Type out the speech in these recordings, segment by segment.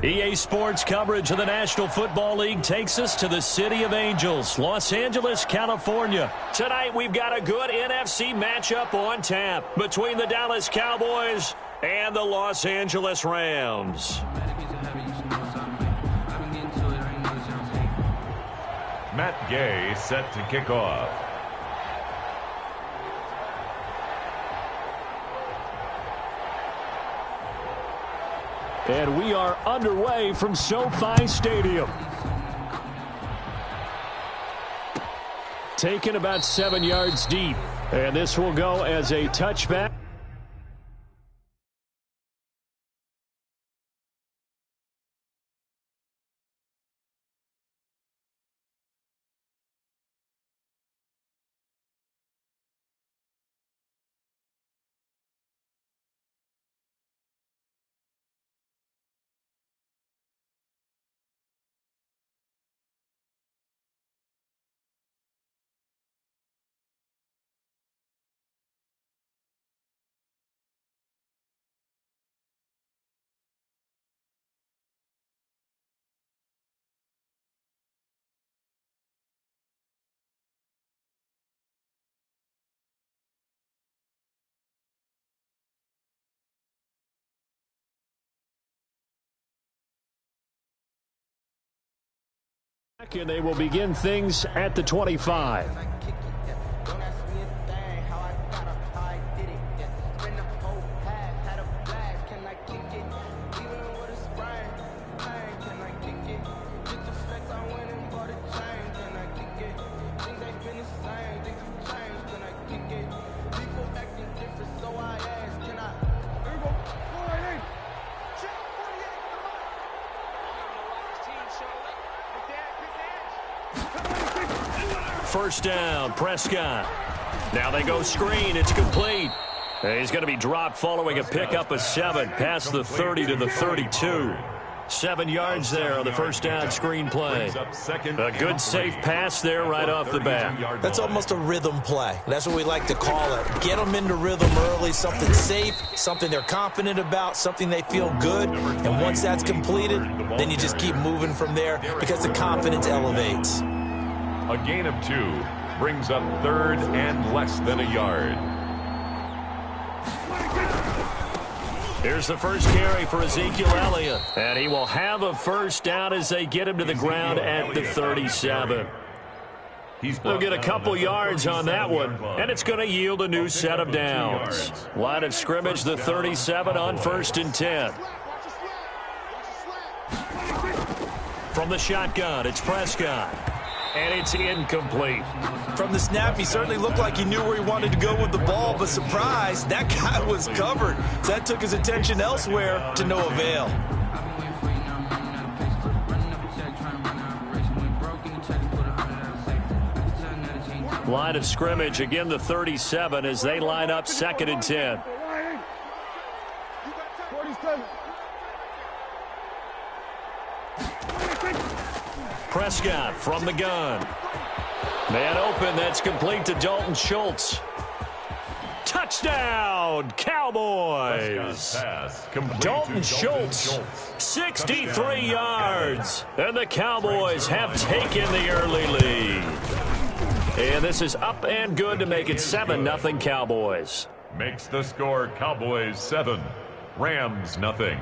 EA Sports coverage of the National Football League takes us to the City of Angels, Los Angeles, California. Tonight we've got a good NFC matchup on tap between the Dallas Cowboys and the Los Angeles Rams. Matt Gay set to kick off. And we are underway from SoFi Stadium. Taken about 7 yards deep. And this will go as a touchback. And they will begin things at the 25. First down, Prescott. Now they go screen. It's complete. He's going to be dropped following a pickup of 7 past the 30 to the 32. 7 yards there on the first down screen play. A good safe pass there right off the bat. That's almost a rhythm play. That's what we like to call it. Get them into rhythm early, something safe, something they're confident about, something they feel good. And once that's completed, then you just keep moving from there because the confidence elevates. A gain of 2 brings up 3rd and less than a yard. Here's the first carry for Ezekiel Elliott. And he will have a first down as they get him to the ground at the 37. They'll get a couple yards on that one, and it's going to yield a new set of downs. Line of scrimmage, the 37 on 1st and 10. From the shotgun, it's Prescott. And it's incomplete. From the snap, he certainly looked like he knew where he wanted to go with the ball, but surprise, that guy was covered. So that took his attention elsewhere to no avail. Line of scrimmage, again the 37 as they line up 2nd and 10. Prescott from the gun. Man open, that's complete to Dalton Schultz. Touchdown, Cowboys! Dalton Schultz, 63 yards. And the Cowboys have taken the early lead. And this is up and good to make it 7-0 Cowboys. Makes the score Cowboys 7, Rams 0.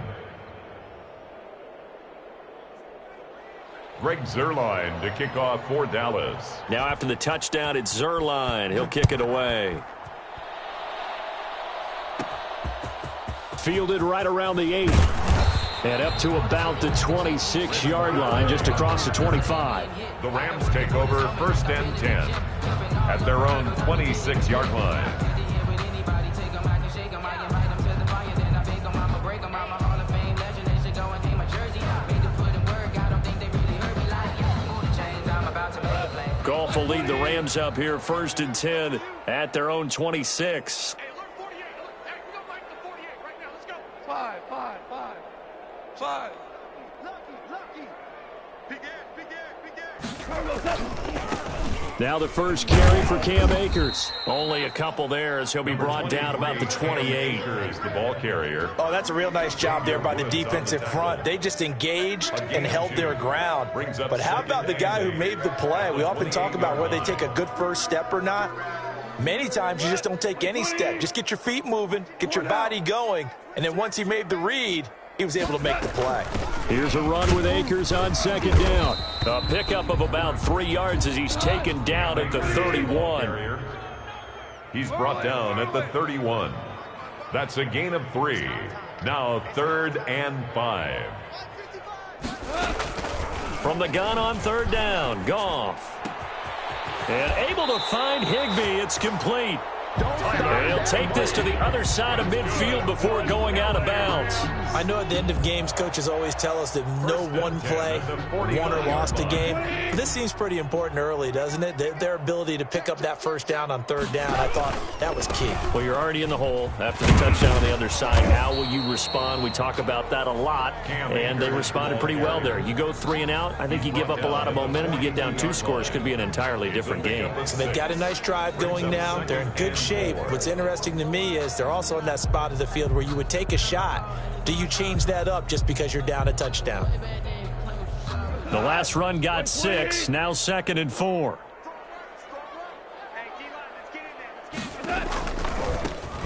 Greg Zuerlein to kick off for Dallas. Now after the touchdown, it's Zuerlein. He'll kick it away. Fielded right around the 8. And up to about the 26-yard line, just across the 25. The Rams take over 1st and 10 at their own 26-yard line. Goff will lead the Rams up here 1st and 10 at their own 26. Hey, look, 48. Hey, we gonna fight the 48 right now. Let's go. 5. Now the first carry for Cam Akers. Only a couple there as he'll be brought down about the 28. Akers, the ball carrier. Oh, that's a real nice job there by the defensive front. They just engaged and held their ground. But how about the guy who made the play? We often talk about whether they take a good first step or not. Many times you just don't take any step. Just get your feet moving, get your body going, and then once he made the read, he was able to make the play. Here's a run with Akers on second down. A pickup of about 3 yards as he's taken down at the 31. He's brought down at the 31. That's a gain of 3. Now 3rd and 5. From the gun on third down, Goff. And able to find Higbee. It's complete. He'll take this to the other side of midfield before going out of bounds. I know at the end of games, coaches always tell us that no one play won or lost a game. This seems pretty important early, doesn't it? Their ability to pick up that first down on third down, I thought that was key. Well, you're already in the hole after the touchdown on the other side. How will you respond? We talk about that a lot, and they responded pretty well there. You go 3 and out, I think you give up a lot of momentum. You get down 2 scores, could be an entirely different game. So they've got a nice drive going now. They're in good shape. What's interesting to me is they're also in that spot of the field where you would take a shot. Do you change that up just because you're down a touchdown? The last run got 6, now 2nd and 4.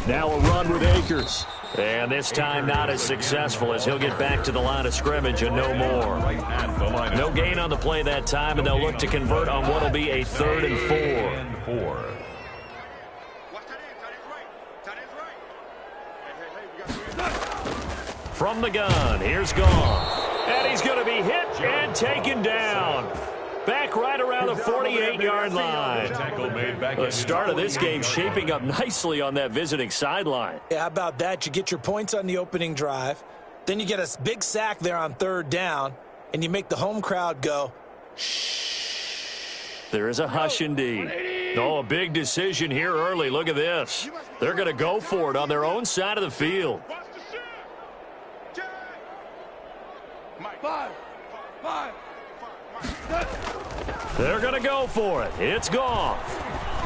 Now a run with Akers. And this time not as successful as he'll get back to the line of scrimmage and no more. No gain on the play that time, and they'll look to convert on what will be a 3rd and 4. From the gun, here's Goff. And he's going to be hit and taken down. Back right around the 48-yard line. The start of this game shaping up nicely on that visiting sideline. Yeah, how about that? You get your points on the opening drive. Then you get a big sack there on third down. And you make the home crowd go, shh. There is a hush indeed. Oh, a big decision here early. Look at this. They're going to go for it on their own side of the field. They're going to go for it. It's Goff.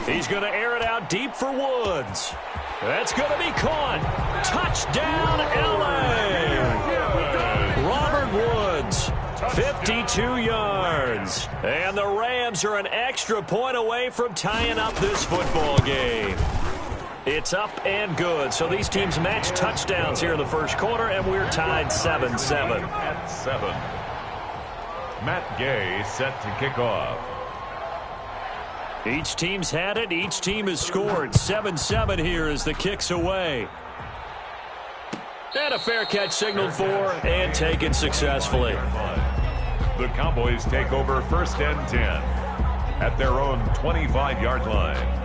He's going to air it out deep for Woods. That's going to be caught. Touchdown, L.A. Robert Woods, 52 yards. And the Rams are an extra point away from tying up this football game. It's up and good. So these teams match touchdowns here in the first quarter, and we're tied 7-7. At 7. Matt Gay set to kick off. Each team's had it. Each team has scored. 7-7 here as the kick's away. And a fair catch signaled for and taken successfully. The Cowboys take over 1st and 10 at their own 25-yard line.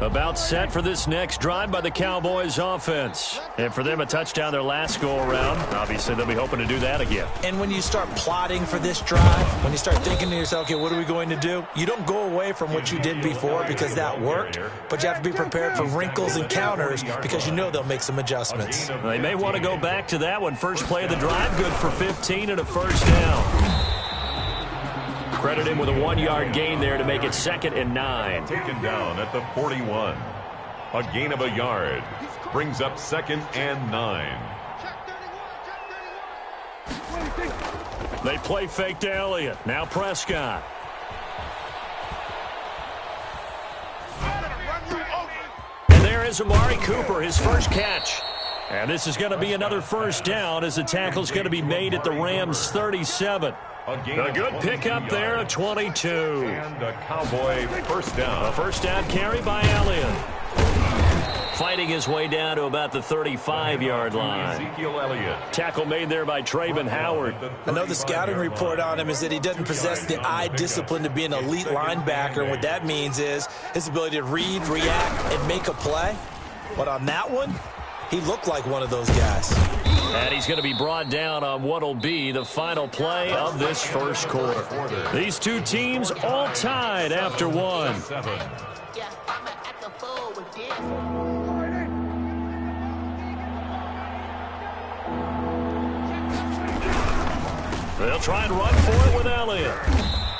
About set for this next drive by the Cowboys offense. And for them, a touchdown their last go-around. Obviously, they'll be hoping to do that again. And when you start plotting for this drive, when you start thinking to yourself, okay, what are we going to do? You don't go away from what you did before because that worked, but you have to be prepared for wrinkles and counters because you know they'll make some adjustments. They may want to go back to that one. First play of the drive, good for 15 and a first down. Credit him with a 1-yard gain there to make it 2nd and 9. Taken down at the 41. A gain of a yard. Brings up 2nd and 9. They play fake to Elliott. Now Prescott. And there is Amari Cooper, his first catch. And this is going to be another first down as the tackle's going to be made at the Rams' 37. A good pickup there at 22. And a Cowboy first down. A first down carry by Elliott. Fighting his way down to about the 35-yard line. Ezekiel Elliott. Tackle made there by Trayvon Howard. I know the scouting report on him is that he doesn't possess the eye discipline to be an elite linebacker. And what that means is his ability to read, react, and make a play. But on that one, he looked like one of those guys. And he's going to be brought down on what will be the final play of this first quarter. These two teams all tied after one. They'll try and run for it with Elliott.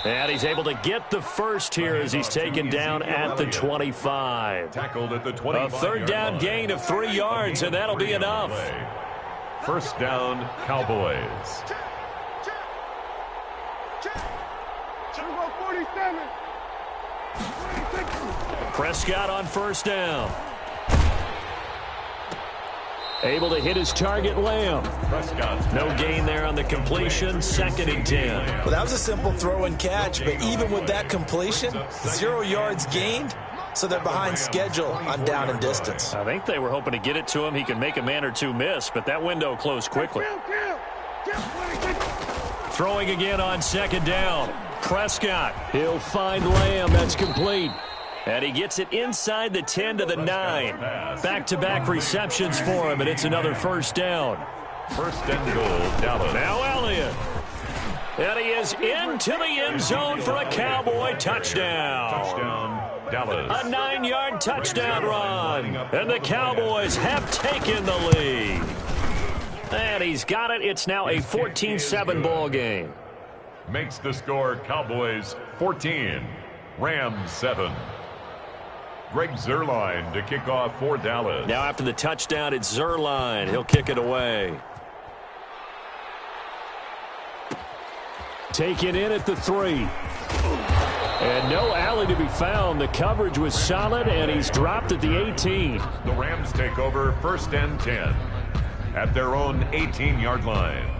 And he's able to get the first here as he's taken down at the 25. Tackled at the 25. A third down gain of 3 yards, and that'll be enough. First down, Cowboys. Prescott on first down. Able to hit his target, Lamb. No gain there on the completion, 2nd and 10. Well, that was a simple throw and catch, but even with that completion, 0 yards gained, so they're behind schedule on down and distance. I think they were hoping to get it to him. He can make a man or two miss, but that window closed quickly. Throwing again on 2nd down. Prescott. He'll find Lamb. That's complete. And he gets it inside the 10 to the 9. Back-to-back receptions for him, and it's another first down. First and goal, Dallas. Now Elliott. And he is into the end zone for a Cowboy touchdown. Touchdown, Dallas. A 9-yard touchdown run. And the Cowboys have taken the lead. And he's got it. It's now a 14-7 ball game. Makes the score Cowboys 14, Rams 7. Greg Zuerlein to kick off for Dallas. Now after the touchdown, it's Zuerlein. He'll kick it away. Taken in at the 3. And no alley to be found. The coverage was solid, and he's dropped at the 18. The Rams take over first and 10 at their own 18-yard line.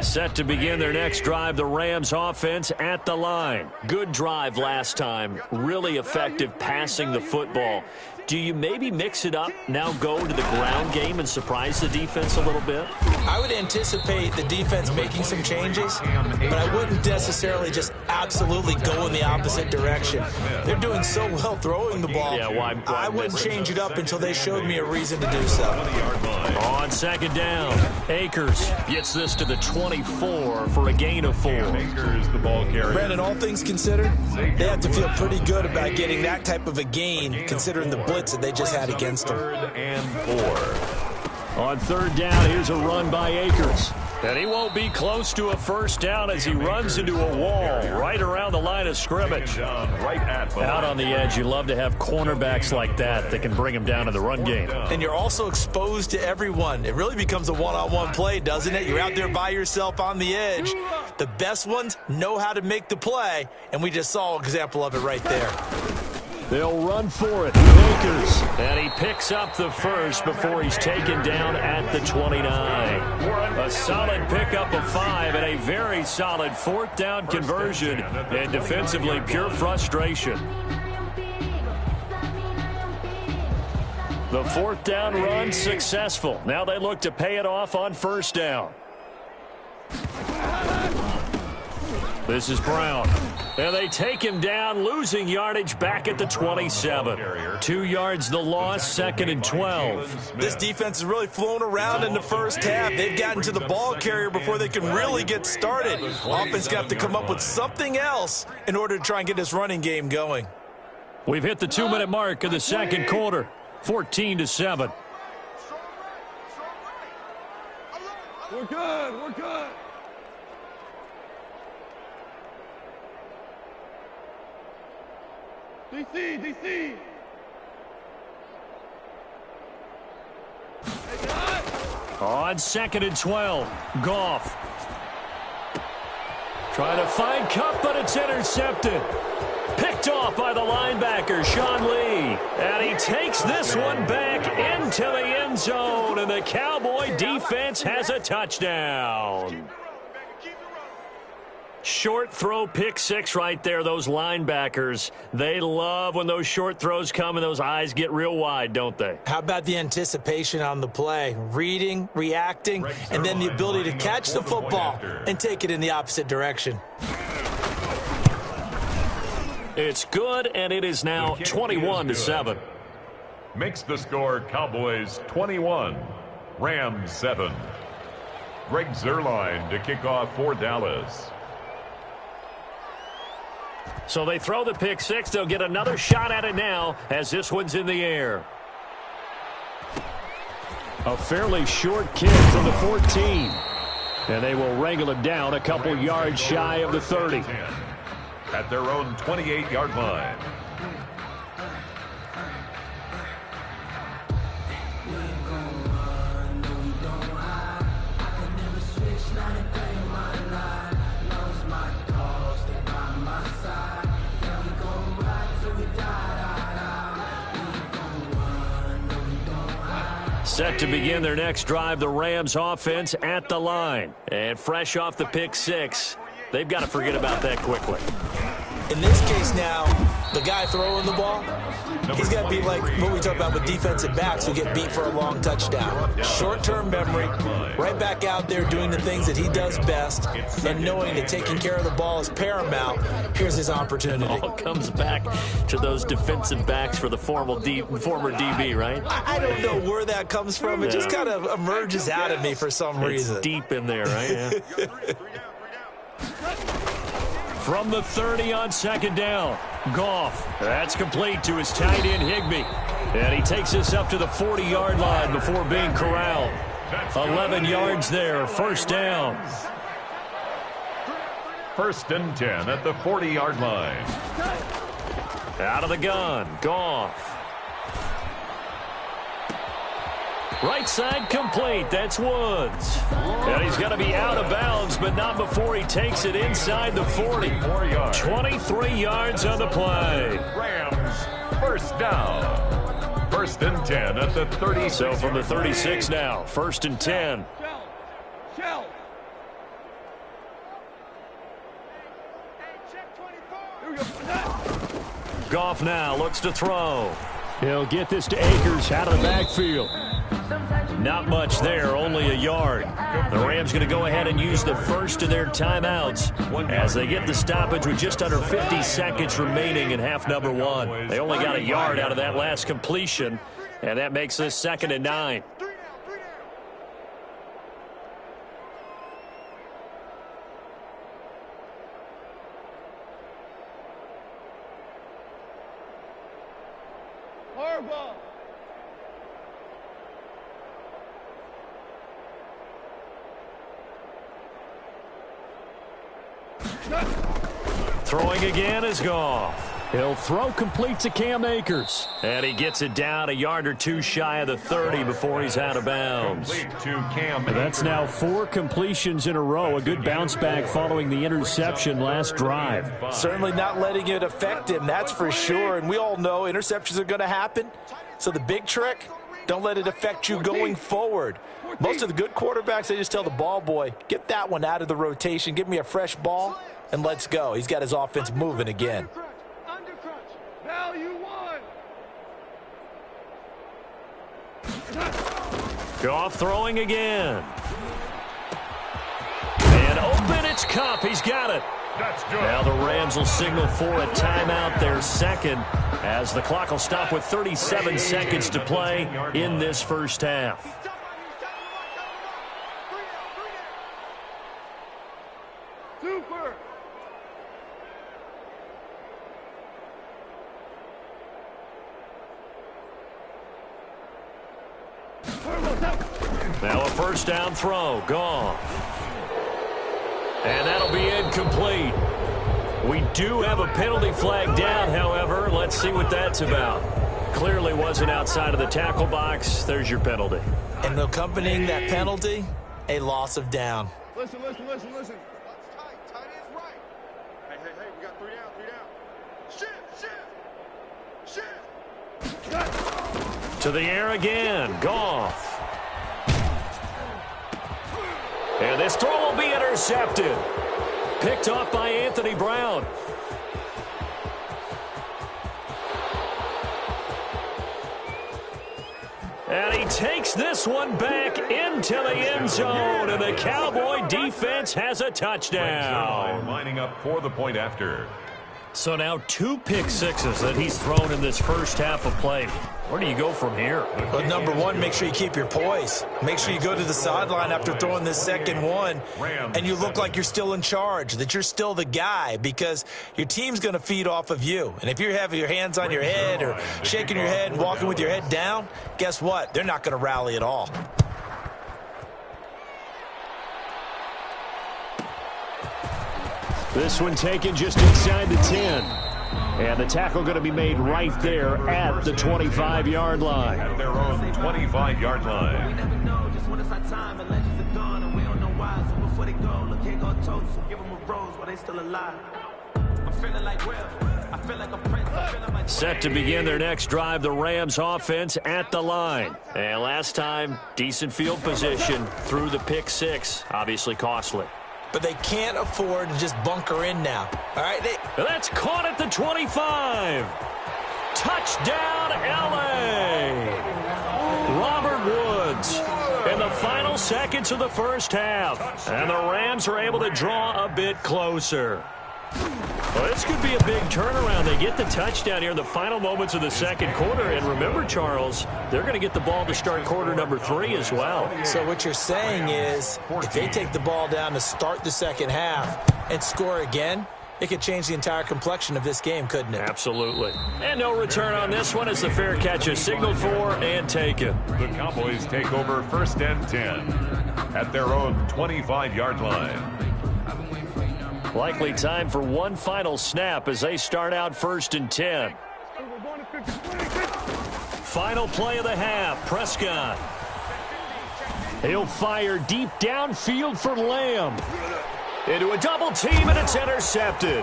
Set to begin their next drive, the Rams offense at the line. Good drive last time. Really effective passing the football. Do you maybe mix it up, now go to the ground game and surprise the defense a little bit? I would anticipate the defense making some changes, but I wouldn't necessarily just absolutely go in the opposite direction. They're doing so well throwing the ball. Yeah, why I wouldn't change it up until they showed me a reason to do so. On 2nd down, Akers gets this to the 24 for a gain of 4. Akers, the ball carrier. Brandon, all things considered, they have to feel pretty good about getting that type of a gain, considering the blitz that they just had against them. 3rd and 4. On 3rd down, here's a run by Akers. And he won't be close to a first down as he runs into a wall right around the line of scrimmage. Out on the edge, you love to have cornerbacks like that can bring him down to the run game. And you're also exposed to everyone. It really becomes a one-on-one play, doesn't it? You're out there by yourself on the edge. The best ones know how to make the play, and we just saw an example of it right there. They'll run for it. Akers. And he picks up the first before he's taken down at the 29. A solid pickup of 5 and a very solid 4th down conversion. And defensively, pure frustration. The 4th down run successful. Now they look to pay it off on first down. This is Brown. And they take him down, losing yardage back at the 27. 2 yards the loss, 2nd and 12. This defense has really flown around in the first half. They've gotten to the ball carrier before they can really get started. Offense going to have to come up with something else in order to try and get this running game going. We've hit the 2-minute mark of the second quarter, 14-7. We're good. We're good. DC. On 2nd and 12, Goff. Trying to find Kupp, but it's intercepted. Picked off by the linebacker, Sean Lee. And he takes this one back into the end zone, and the Cowboy defense has a touchdown. Short throw, pick 6 right there. Those linebackers, they love when those short throws come and those eyes get real wide, don't they? How about the anticipation on the play? Reading, reacting, and then the ability to catch the football and take it in the opposite direction. It's good, and it is now 21-7. Makes the score Cowboys 21, Rams 7. Greg Zuerlein to kick off for Dallas. So they throw the pick 6. They'll get another shot at it now as this one's in the air. A fairly short kick from the 14. And they will wrangle him down a couple yards shy of the 30. At their own 28-yard line. Set to begin their next drive, the Rams offense at the line. And fresh off the pick six, they've got to forget about that quickly. In this case now, the guy throwing the ball, he's got to be like what we talk about with defensive backs who get beat for a long touchdown. Short-term memory, right back out there doing the things that he does best, and knowing that taking care of the ball is paramount. Here's his opportunity. All comes back to those defensive backs for the former DB, right? I don't know where that comes from. It just kind of emerges out of me for some reason. It's deep in there, right? Yeah. From the 30 on second down, Goff. That's complete to his tight end, Higbee. And he takes this up to the 40-yard line before being corralled. 11 yards there, first down. First and 10 at the 40-yard line. Out of the gun, Goff. Right side complete. That's Woods. And he's going to be out of bounds, but not before he takes it inside the 40. 23 yards on the play. Rams, first down. First and 10 at the 36. So from the 36 now, first and 10. Shell. Goff now looks to throw. He'll get this to Akers out of the backfield. Not much there, only a yard. The Rams going to go ahead and use the first of their timeouts as they get the stoppage with just under 50 seconds remaining in half number one. They only got a yard out of that last completion, and that makes this 2nd and 9. Harbaugh. Throwing again is Goff. He'll throw complete to Cam Akers. And he gets it down a yard or two shy of the 30 before he's out of bounds. That's now 4 completions in a row. A good bounce back following the interception last drive. Certainly not letting it affect him, that's for sure. And we all know interceptions are going to happen. So the big trick, don't let it affect you going forward. Most of the good quarterbacks, they just tell the ball boy, get that one out of the rotation, give me a fresh ball, and let's go. He's got his offense moving again. Value one. Goff throwing again. And open, it's Kupp. He's got it. That's good. Now the Rams will signal for a timeout, their second, as the clock will stop with 37 seconds to play in this first half. Super. Now a first down throw, Goff. And that'll be incomplete. We do have a penalty flag down, however. Let's see what that's about. Clearly wasn't outside of the tackle box. There's your penalty. And accompanying that penalty, a loss of down. Listen. Tight is right. Hey, we got 3 down. Shift. To the air again, Goff. And this throw will be intercepted. Picked off by Anthony Brown. And he takes this one back into the end zone, and the Cowboy defense has a touchdown. Lining up for the point after. So now 2 pick sixes that he's thrown in this first half of play. Where do you go from here? Well, number one, make sure you keep your poise. Make sure you go to the sideline after throwing this second one, and you look like you're still in charge, that you're still the guy, because your team's going to feed off of you. And if you're having your hands on your head or shaking your head and walking with your head down, guess what? They're not going to rally at all. This one taken just inside the 10. And the tackle going to be made right there at the 25-yard line. At their own 25-yard line. Set to begin their next drive, the Rams offense at the line. And last time, decent field position through the pick six. Obviously costly. But they can't afford to just bunker in now. All right, That's caught at the 25. Touchdown, L.A. Robert Woods in the final seconds of the first half. And the Rams are able to draw a bit closer. Well, this could be a big turnaround. They get the touchdown here in the final moments of the second quarter. And remember, Charles, they're going to get the ball to start quarter number 3 as well. So what you're saying is if they take the ball down to start the second half and score again, it could change the entire complexion of this game, couldn't it? Absolutely. And no return on this one as the fair catch is signaled for and taken. The Cowboys take over 1st and 10 at their own 25-yard line. Likely time for one final snap as they start out 1st and 10. Final play of the half, Prescott. He'll fire deep downfield for Lamb. Into a double team, and it's intercepted.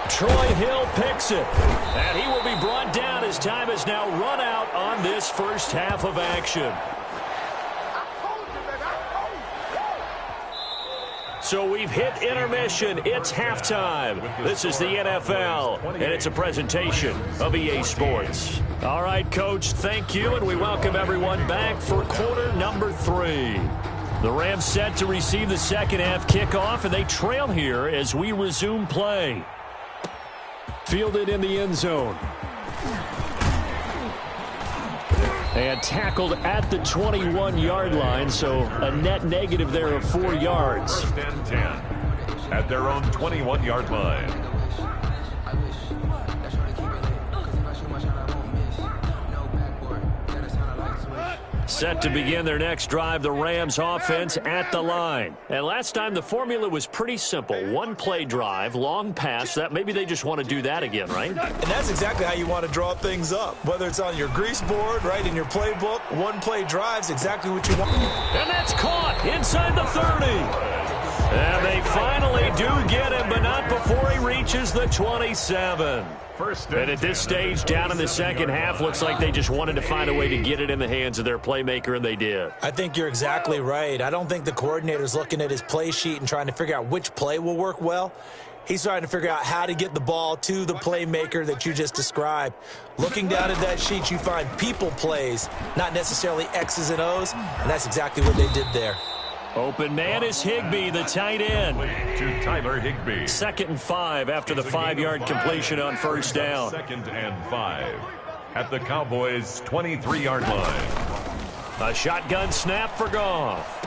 Troy Hill picks it. And he will be brought down as time has now run out on this first half of action. So we've hit intermission. It's halftime. This is the NFL, and it's a presentation of EA Sports. All right, Coach, thank you, and we welcome everyone back for quarter number 3. The Rams set to receive the second half kickoff, and they trail here as we resume play. Fielded in the end zone. And tackled at the 21-yard line, so a net negative there of 4 yards. 1st and 10 at their own 21-yard line. Set to begin their next drive, the Rams offense at the line. And last time the formula was pretty simple. One play drive, long pass. That maybe they just want to do that again, right? And that's exactly how you want to draw things up. Whether it's on your grease board, right, in your playbook, one play drive's exactly what you want. And that's caught inside the 30. And they finally do get him, but not before he reaches the 27. And at this stage, down in the second half, looks like they just wanted to find a way to get it in the hands of their playmaker, and they did. I think you're exactly right. I don't think the coordinator's looking at his play sheet and trying to figure out which play will work well. He's trying to figure out how to get the ball to the playmaker that you just described. Looking down at that sheet, you find people plays, not necessarily X's and O's, and that's exactly what they did there. Open man is Higbee, the tight end. To Tyler Higbee. 2nd and 5 after the 5-yard completion on first down. 2nd and 5 at the Cowboys' 23-yard line. A shotgun snap for Goff.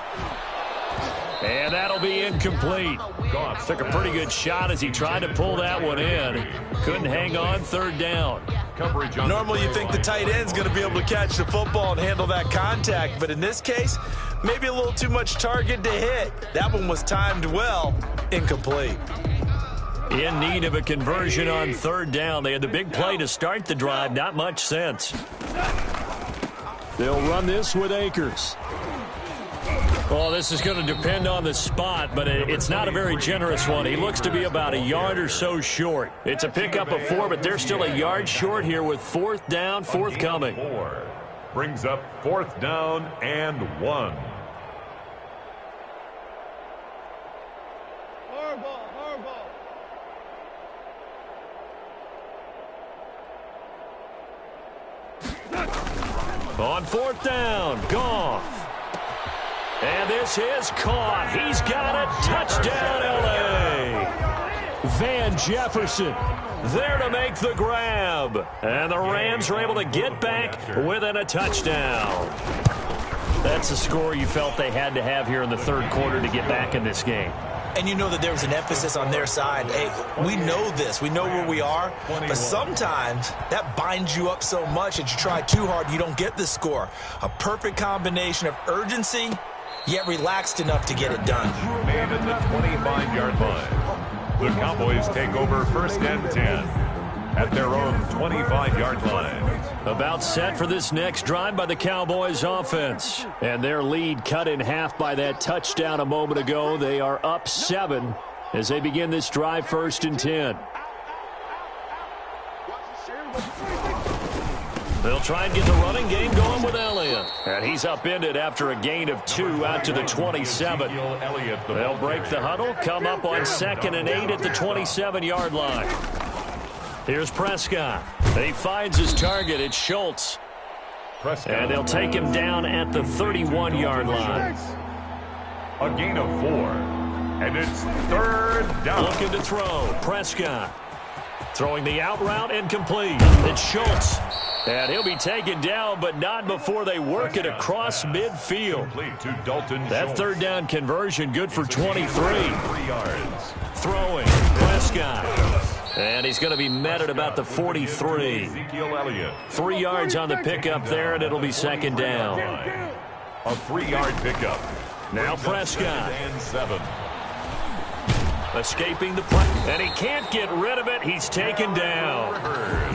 And that'll be incomplete. Goff took a pretty good shot as he tried to pull that one in. Couldn't hang on, 3rd down. Normally you think the tight end's going to be able to catch the football and handle that contact, but in this case, maybe a little too much target to hit. That one was timed well, incomplete. In need of a conversion on 3rd down. They had the big play to start the drive, not much sense. They'll run this with Akers. Well, this is going to depend on the spot, but it's not a very generous one. He looks to be about a yard or so short. It's a pickup of 4, but they're still a yard short here with 4th down forthcoming. 4 brings up 4th down and 1. On 4th down, Goff. And this is caught. He's got it. Touchdown, L.A. Van Jefferson there to make the grab. And the Rams are able to get back within a touchdown. That's a score you felt they had to have here in the 3rd quarter to get back in this game. And you know that there was an emphasis on their side. Hey, we know this. We know where we are. But sometimes that binds you up so much that you try too hard, you don't get the score. A perfect combination of urgency, yet relaxed enough to get it done. Made at the 25-yard line. The Cowboys take over 1st and 10 at their own 25-yard line. About set for this next drive by the Cowboys offense. And their lead cut in half by that touchdown a moment ago. They are up 7 as they begin this drive 1st and 10. They'll try and get the running game going with Elliott. And he's upended after a gain of 2 out to the 27. They'll break the huddle, come up on 2nd and 8 at the 27-yard line. Here's Prescott. He finds his target. It's Schultz. And they'll take him down at the 31-yard line. A gain of 4. And it's 3rd down. Looking to throw. Prescott. Throwing the out route incomplete. It's Schultz. And he'll be taken down, but not before they work it across midfield. That 3rd down conversion good for 23. 3 yards. Throwing. Prescott. And he's going to be met at about the 43. Ezekiel Elliott. 3 yards on the pickup there, and it'll be 2nd down. A 3-yard pickup. Now Prescott. And 7. Escaping the play. And he can't get rid of it. He's taken down.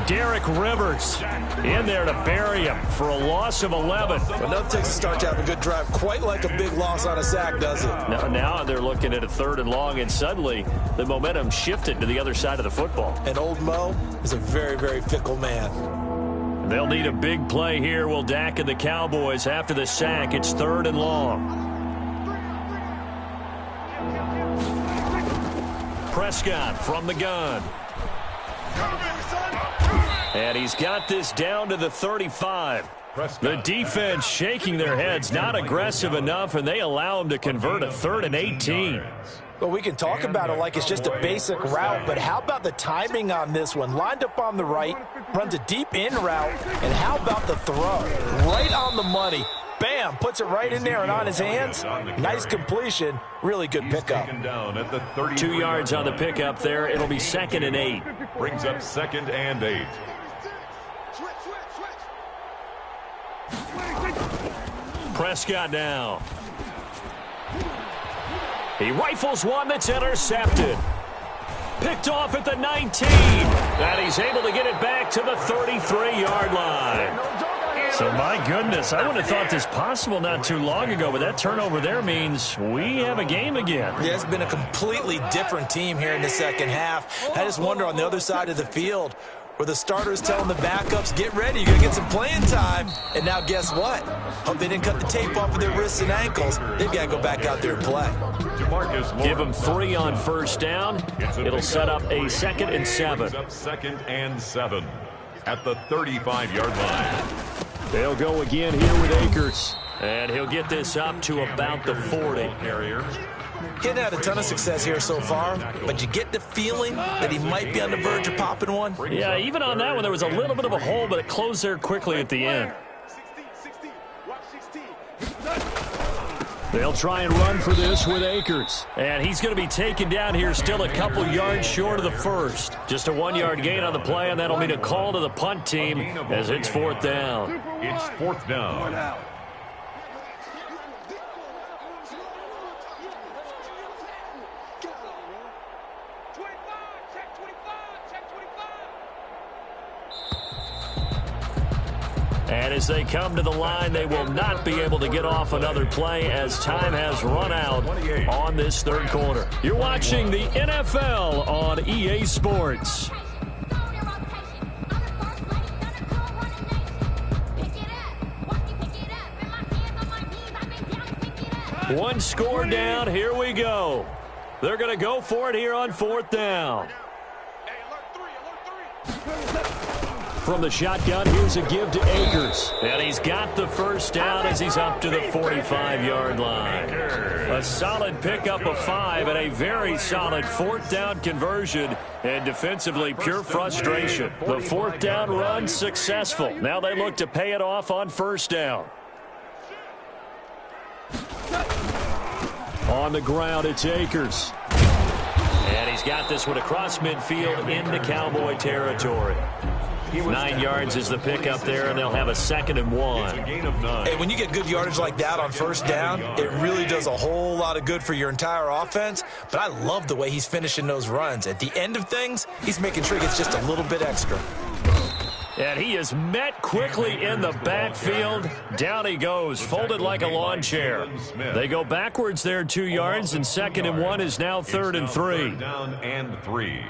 Derek Rivers in there to bury him for a loss of 11. Another Texas start to have a good drive. Quite like a big loss on a sack, does it? Now they're looking at a 3rd and long, and suddenly the momentum shifted to the other side of the football. And Old Mo is a very, very fickle man. They'll need a big play here. Will Dak and the Cowboys after the sack. It's 3rd and long. Prescott from the gun. And he's got this down to the 35. The defense shaking their heads, not aggressive enough, and they allow him to convert a 3rd and 18. Well, we can talk about it like it's just a basic route, but how about the timing on this one? Lined up on the right, runs a deep in route, and how about the throw? Right on the money. Bam, puts it right in there and on his hands. Nice completion. Really good pickup. 2 yards on the pickup there. It'll be 2nd and 8. Brings up 2nd and 8. Prescott now. He rifles one that's intercepted. Picked off at the 19. And he's able to get it back to the 33-yard line. So, my goodness, I wouldn't have thought this possible not too long ago, but that turnover there means we have a game again. Yeah, it's been a completely different team here in the second half. I just wonder on the other side of the field where the starters telling the backups, get ready, you're going to get some playing time. And now guess what? Hope they didn't cut the tape off of their wrists and ankles. They've got to go back out there and play. Give them 3 on 1st down. It'll set up a 2nd and 7. 2nd and 7 at the 35-yard line. They'll go again here with Akers. And he'll get this up to about the 40. He hadn't had a ton of success here so far, but you get the feeling that he might be on the verge of popping one. Yeah, even on that one, there was a little bit of a hole, but it closed there quickly at the end. They'll try and run for this with Akers. And he's going to be taken down here still a couple yards short of the 1st. Just a 1-yard gain on the play, and that'll mean a call to the punt team as it's 4th down. It's 4th down. And as they come to the line, they will not be able to get off another play as time has run out on this 3rd quarter. You're watching the NFL on EA Sports. One score down. Here we go. They're going to go for it here on 4th down. From the shotgun, here's a give to Akers. And he's got the 1st down as he's up to the 45-yard line. A solid pickup of 5 and a very solid 4th down conversion. And defensively, pure frustration. The 4th down run successful. Now they look to pay it off on 1st down. On the ground, it's Akers. And he's got this one across midfield into Cowboy territory. 9 yards is the pickup there, and they'll have a 2nd and 1. It's a gain of 9. Hey, when you get good yardage like that on first down, it really does a whole lot of good for your entire offense. But I love the way he's finishing those runs. At the end of things, he's making sure he gets just a little bit extra. And he is met quickly in the backfield. Down he goes, folded like a lawn chair. They go backwards there 2 yards, and 2nd and 1 is now 3rd and 3. Down and 3.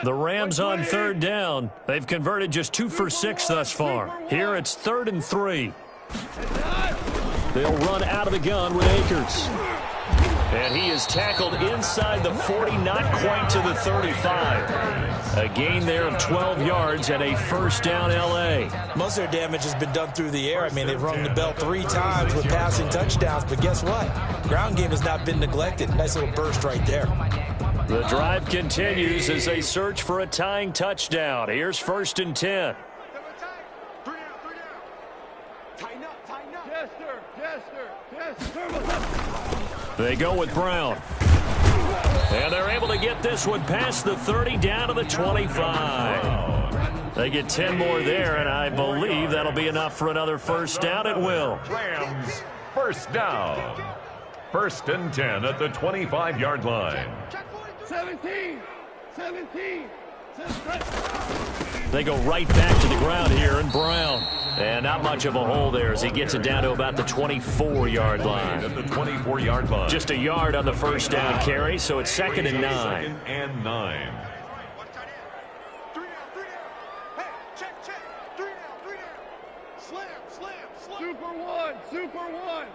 The Rams on 3rd down. They've converted just 2 for 6 thus far. Here it's 3rd and 3. They'll run out of the gun with Akers. And he is tackled inside the 40, not quite to the 35. A gain there of 12 yards and a 1st down L.A. Most of their damage has been done through the air. I mean, they've rung the bell 3 times with passing touchdowns. But guess what? Ground game has not been neglected. Nice little burst right there. The drive continues as they search for a tying touchdown. Here's 1st and 10. They go with Brown. And they're able to get this one past the 30 down to the 25. They get 10 more there, and I believe that'll be enough for another 1st down at will. Rams, 1st down. 1st and 10 at the 25-yard line. 17. They go right back to the ground here, and Brown. And not much of a hole there as he gets it down to about the 24-yard line. At the 24-yard line. Just a yard on the 1st down carry, so it's 2nd and 9. 2nd and 9. Super one.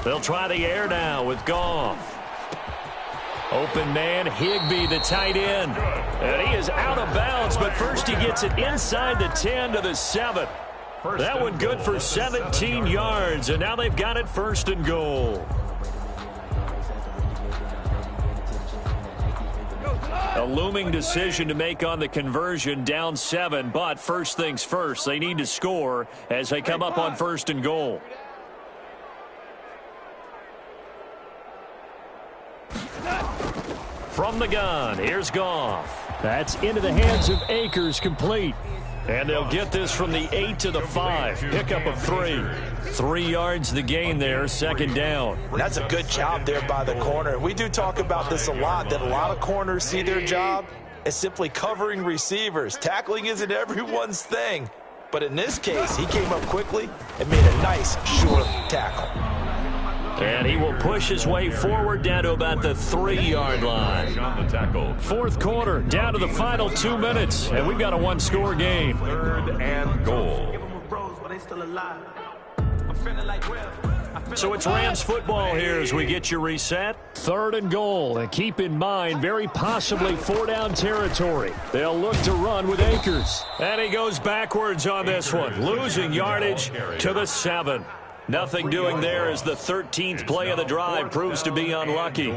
They'll try the air now with Goff. Open man, Higbee, the tight end. And he is out of bounds, but first he gets it inside the 10 to the 7. That one good for 17 yards, and now they've got it 1st and goal. A looming decision to make on the conversion, down 7, but first things first, they need to score as they come up on 1st and goal. From the gun, here's Goff. That's into the hands of Akers, complete. And they'll get this from the 8 to the 5. Pickup of 3. 3 yards the gain there, 2nd down. That's a good job there by the corner. We do talk about this a lot, that a lot of corners see their job as simply covering receivers. Tackling isn't everyone's thing. But in this case, he came up quickly and made a nice, short tackle. And he will push his way forward down to about the 3-yard line. On the tackle. 4th quarter, down to the final 2 minutes, and we've got a 1-score game. 3rd and goal. So it's Rams football here as we get you reset. 3rd and goal, and keep in mind, very possibly 4-down territory. They'll look to run with Akers. And he goes backwards on this one, losing yardage to the 7. Nothing doing there as the 13th play of the drive proves to be unlucky.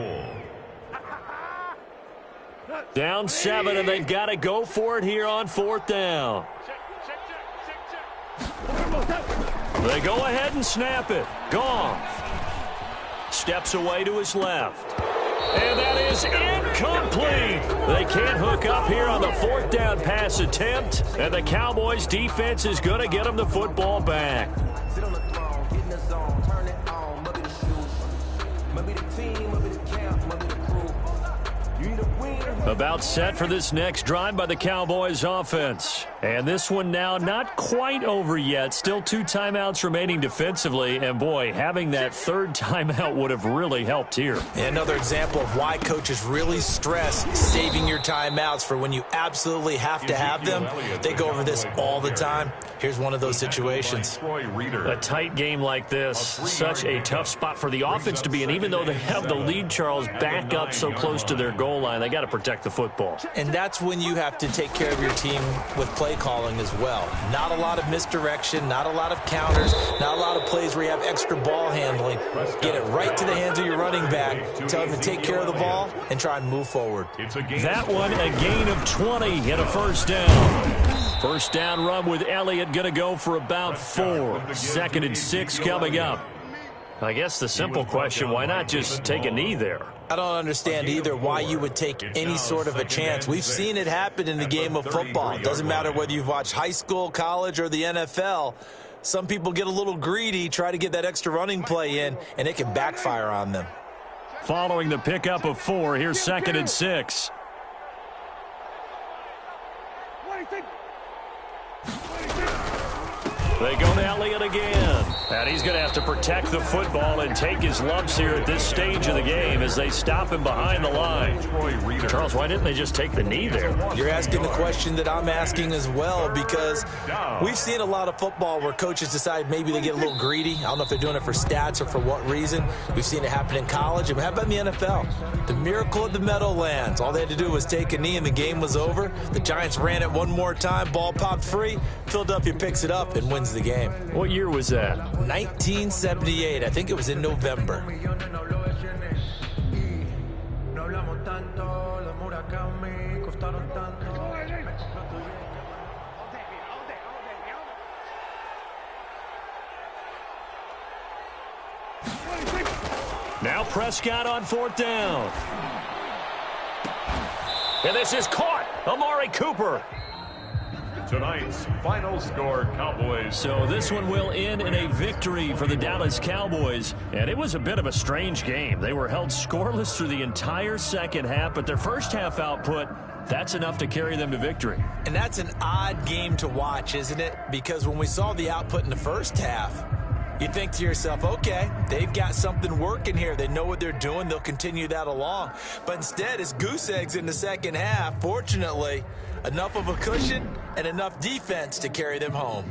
Down 7, and they've got to go for it here on 4th down. They go ahead and snap it. Goff steps away to his left. And that is incomplete. They can't hook up here on the 4th down pass attempt. And the Cowboys defense is going to get them the football back. About set for this next drive by the Cowboys offense. And this one now not quite over yet. Still 2 timeouts remaining defensively. And boy, having that 3rd timeout would have really helped here. Another example of why coaches really stress saving your timeouts for when you absolutely have to have them. They go over this all the time. Here's one of those situations. A tight game like this, such a tough spot for the offense to be in. Even though they have the lead, Charles, back up so close to their goal line, they got to protect the football. And that's when you have to take care of your team with play calling as well. Not a lot of misdirection, not a lot of counters, not a lot of plays where you have extra ball handling. Get it right to the hands of your running back, tell him to take care of the ball, and try and move forward. That one, a gain of 20 and a 1st down. 1st down run with Elliott going to go for about 4. 2nd and 6 coming up. I guess the simple question, why not just take a knee there? I don't understand either why you would take any sort of a chance. We've seen it happen in the game of football. It doesn't matter whether you've watched high school, college, or the NFL. Some people get a little greedy, try to get that extra running play in, and it can backfire on them. Following the pickup of 4, here's 2nd and 6. They go to Elliott again. And he's going to have to protect the football and take his lumps here at this stage of the game as they stop him behind the line. Charles, why didn't they just take the knee there? You're asking the question that I'm asking as well, because we've seen a lot of football where coaches decide maybe they get a little greedy. I don't know if they're doing it for stats or for what reason. We've seen it happen in college. And how about in the NFL? The miracle of the Meadowlands. All they had to do was take a knee and the game was over. The Giants ran it one more time. Ball popped free. Philadelphia picks it up and wins the game. What year was that? 1978. I think it was in November. Now Prescott on 4th down. And this is caught. Amari Cooper. Tonight's final score, Cowboys. So this one will end in a victory for the Dallas Cowboys. And it was a bit of a strange game. They were held scoreless through the entire second half, but their first half output, that's enough to carry them to victory. And that's an odd game to watch, isn't it? Because when we saw the output in the first half, you think to yourself, okay, they've got something working here. They know what they're doing. They'll continue that along. But instead, it's goose eggs in the second half. Fortunately, enough of a cushion and enough defense to carry them home.